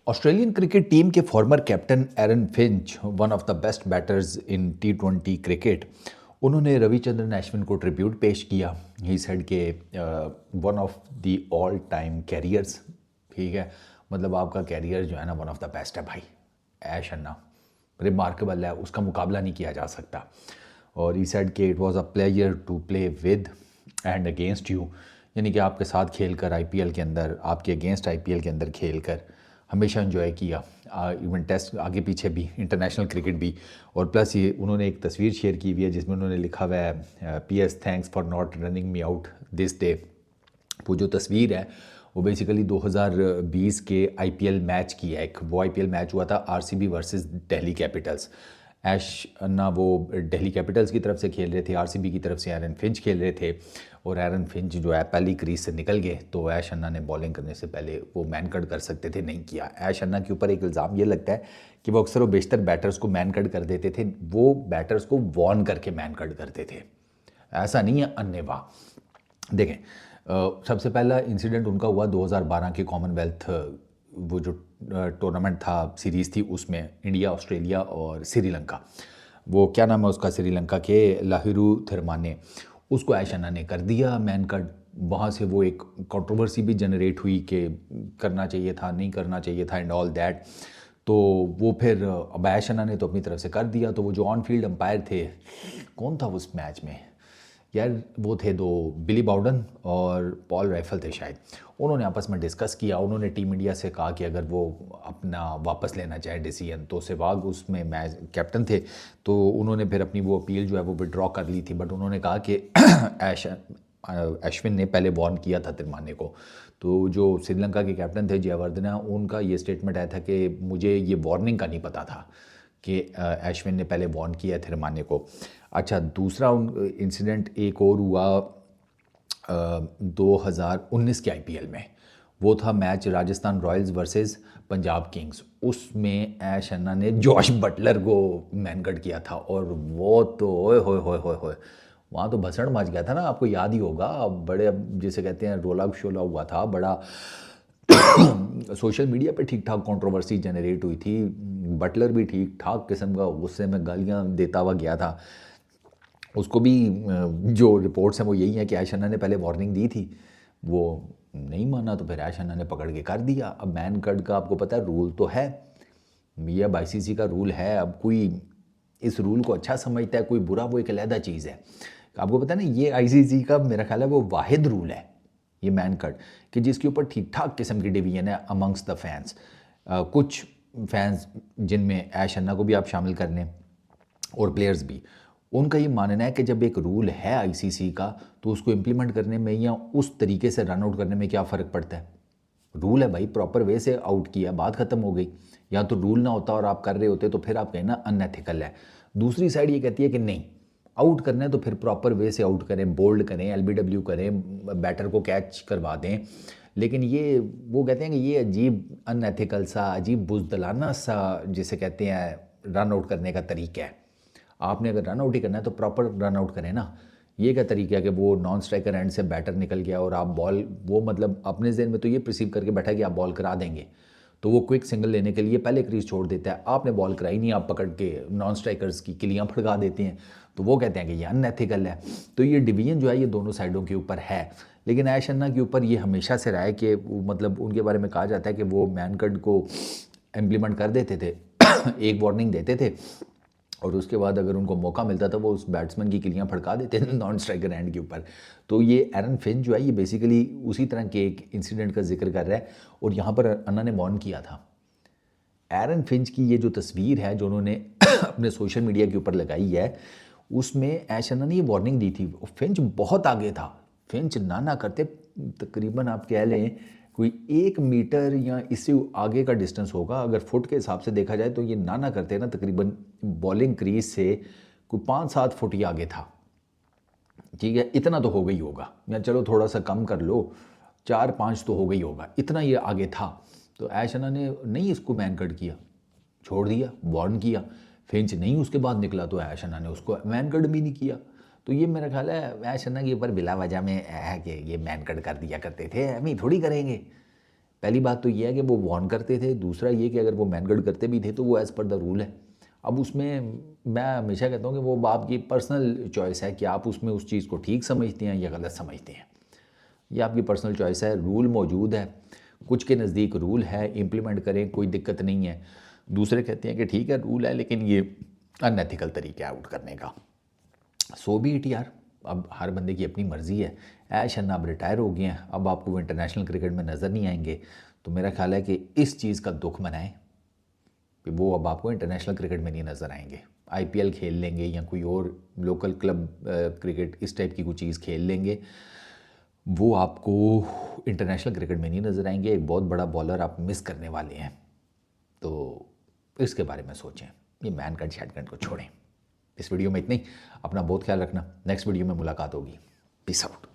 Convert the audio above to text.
Australian cricket team के former captain Aaron Finch, one of the best batters in T20 cricket, उन्होंने रविचंद्रन अश्विन को tribute पेश किया। ही said के one of the all time carriers, ठीक है, मतलब आपका कैरियर जो है ना वन ऑफ द बेस्ट है भाई। ऐश अन्ना रिमार्केबल है, उसका मुकाबला नहीं किया जा सकता। और ही सेड के it was a player to play with and against you, यानी कि आपके साथ खेल कर IPL के अंदर, आपके अगेंस्ट IPL के अंदर खेल कर हमेशा इन्जॉय किया, इवन टेस्ट आगे पीछे भी, इंटरनेशनल क्रिकेट भी। और प्लस ये उन्होंने एक तस्वीर शेयर की हुई है जिसमें उन्होंने लिखा हुआ है PS thanks for not running me out this day. वो जो तस्वीर है वो बेसिकली 2020 के IPL मैच की है। एक वो IPL मैच हुआ था RCB वर्सेस दिल्ली कैपिटल्स। ऐश अन्ना वो दिल्ली कैपिटल्स की तरफ से खेल रहे थे, RCB की तरफ से एरन फिंच खेल रहे थे। और एरन फिंच जो है पहली क्रीज से निकल गए, तो ऐश अन्ना ने बॉलिंग करने से पहले वो मैन कट कर सकते थे, नहीं किया। ऐश अन्ना के ऊपर एक इल्ज़ाम ये लगता है कि वो अक्सर बेशतर बैटर्स को मैन कट कर देते थे, वो बैटर्स को वॉर्न करके मैन कट करते थे, ऐसा नहीं है अन्नेवाह। देखें, सबसे पहला इंसिडेंट उनका हुआ 2012 के कॉमनवेल्थ, वो जो टूर्नामेंट था, सीरीज़ थी, उसमें इंडिया, ऑस्ट्रेलिया और श्रीलंका। वो क्या नाम है उसका, श्रीलंका के लाहिरू थिरमाने, उसको ऐश अन्ना ने कर दिया मैन कट। वहाँ से वो एक कंट्रोवर्सी भी जनरेट हुई कि करना चाहिए था, नहीं करना चाहिए था एंड ऑल दैट। तो वो फिर अब ऐश अन्ना ने तो अपनी तरफ से कर दिया। तो वो जो ऑन फील्ड अंपायर थे, कौन था उस मैच में यार, वो थे दो, बिली बाउडन और पॉल राइफल थे शायद। उन्होंने आपस में डिस्कस किया, उन्होंने टीम इंडिया से कहा कि अगर वो अपना वापस लेना चाहे डिसीजन, तो सहवाग उसमें मैच कैप्टन थे, तो उन्होंने फिर अपनी वो अपील जो है वो विड्रॉ कर ली थी। बट उन्होंने कहा कि अश्विन ने पहले वार्न किया था तिरमाने को। तो जो श्रीलंका के कैप्टन थे जयवर्धना, उनका ये स्टेटमेंट आया था कि मुझे ये वार्निंग का नहीं पता था कि अश्विन ने पहले वार्न किया थिरमाने को। अच्छा, दूसरा इंसिडेंट एक और हुआ 2019 के IPL में। वो था match Rajasthan Royals versus Punjab Kings. उसमें ऐश अन्ना ने जॉश बटलर को मैन कट किया था, और वो तो ओए होए होए होए होए, वहाँ तो भसड़ मच गया था ना, आपको याद ही होगा। बड़े, जिसे कहते हैं, रोला शोला हुआ था बड़ा। सोशल मीडिया पे ठीक ठाक कंट्रोवर्सी जनरेट हुई थी। बटलर भी ठीक ठाक किस्म का गुस्से में गालियाँ देता हुआ गया था। उसको भी जो रिपोर्ट्स हैं वो यही है कि ऐश अन्ना ने पहले वार्निंग दी थी, वो नहीं माना, तो फिर ऐश अन्ना ने पकड़ के कर दिया। अब मैन कट का आपको पता है रूल तो है, ये अब ICC का रूल है। अब कोई इस रूल को अच्छा समझता है, कोई बुरा, वो एक अलहदा चीज़ है। आपको पता है ना, ये ICC का मेरा ख्याल है वो वाहिद रूल है, ये मैन कट, कि जिसके ऊपर ठीक ठाक किस्म की डिवीजन है अमंग्स द फैंस। कुछ फैंस, जिनमें ऐश अन्ना को भी आप शामिल कर लें और प्लेयर्स भी, उनका ये मानना है कि जब एक रूल है ICC का, तो उसको इम्प्लीमेंट करने में या उस तरीके से रन आउट करने में क्या फ़र्क पड़ता है। रूल है भाई, प्रॉपर वे से आउट किया, बात ख़त्म हो गई। या तो रूल ना होता और आप कर रहे होते, तो फिर आप कहना अनएथिकल है। दूसरी साइड ये कहती है कि नहीं, आउट करना है तो फिर प्रॉपर वे से आउट करें, बोल्ड करें, LBW करें, बैटर को कैच करवा दें। लेकिन ये वो कहते हैं कि ये अजीब अनएथिकल सा, अजीब बुज़दिलाना सा, जिसे कहते हैं रन आउट करने का तरीका है। आपने अगर रन आउट ही करना है तो प्रॉपर रन आउट करें ना। ये क्या तरीका है कि वो नॉन स्ट्राइकर एंड से बैटर निकल गया और आप बॉल, वो मतलब अपने जहन में तो ये परसीव करके बैठा कि आप बॉल करा देंगे, तो वो क्विक सिंगल लेने के लिए पहले क्रीज छोड़ देता है। आपने बॉल कराई नहीं, आप पकड़ के नॉन स्ट्राइकर्स की किलियाँ फड़का देते हैं, तो वो कहते हैं कि ये अनएथिकल है। तो ये डिवीजन जो है ये दोनों साइडों के ऊपर है। लेकिन ऐश अन्ना के ऊपर ये हमेशा से रहा है कि मतलब उनके बारे में कहा जाता है कि वो मैन कट को इम्प्लीमेंट कर देते थे एक वार्निंग देते थे, और उसके बाद अगर उनको मौका मिलता था वो उस बैट्समैन की किलियाँ फड़का देते थे नॉन स्ट्राइकर एंड के ऊपर। तो ये एरन फिंच जो है ये बेसिकली उसी तरह के एक इंसिडेंट का जिक्र कर रहा है, और यहाँ पर अन्ना ने वार्न किया था। एरन फिंच की ये जो तस्वीर है जो उन्होंने अपने सोशल मीडिया के ऊपर लगाई है, उसमें ऐश अन्ना ने ये वार्निंग दी थी। फिंच बहुत आगे था, फिंच ना करते तकरीबन आप कह लें कोई 1 मीटर या इससे आगे का डिस्टेंस होगा, अगर फुट के हिसाब से देखा जाए तो ये ना करते ना तकरीबन बॉलिंग क्रीज से कोई 5-7 फुट ही आगे था। ठीक है, इतना तो हो गई होगा, या चलो थोड़ा सा कम कर लो, 4-5 तो हो गई होगा, इतना ये आगे था। तो ऐश अन्ना ने नहीं इसको मैन कट किया, छोड़ दिया, वार्न किया। फिंच नहीं उसके बाद निकला, तो ऐश अन्ना ने उसको मैन कट भी नहीं किया। तो ये मेरा ख्याल है ऐश अन्ना के ऊपर बिला वजह में है कि ये मैन कट कर दिया करते थे, हम ही थोड़ी करेंगे। पहली बात तो ये है कि वो वार्न करते थे, दूसरा ये कि अगर वो मैनगढ़ करते भी थे तो वो एज़ पर द रूल है। अब उसमें मैं हमेशा कहता हूँ कि वो आपकी पर्सनल चॉइस है कि आप उसमें उस चीज़ को ठीक समझते हैं या गलत समझते हैं। ये आपकी पर्सनल चॉइस है। रूल मौजूद है, कुछ के नज़दीक रूल है, इम्प्लीमेंट करें, कोई दिक्कत नहीं है। दूसरे कहते हैं कि ठीक है रूल है लेकिन ये अनएथिकल तरीका है आउट करने का। सो भी इट यार, अब हर बंदे की अपनी मर्ज़ी है। ऐशन अब रिटायर हो गए हैं, अब आपको वो इंटरनेशनल क्रिकेट में नज़र नहीं आएंगे, तो मेरा ख्याल है कि इस चीज़ का दुख मनाएं कि वो अब आपको इंटरनेशनल क्रिकेट में नहीं नज़र आएंगे। आईपीएल खेल लेंगे या कोई और लोकल क्लब क्रिकेट इस टाइप की कोई चीज़ खेल लेंगे, वो आपको इंटरनेशनल क्रिकेट में नहीं नज़र आएंगे। एक बहुत बड़ा बॉलर आप मिस करने वाले हैं, तो इसके बारे में सोचें। ये मैन कट शैटकट को छोड़ें। इस वीडियो में इतना ही। अपना बहुत ख्याल रखना, नेक्स्ट वीडियो में मुलाकात होगी। Peace out.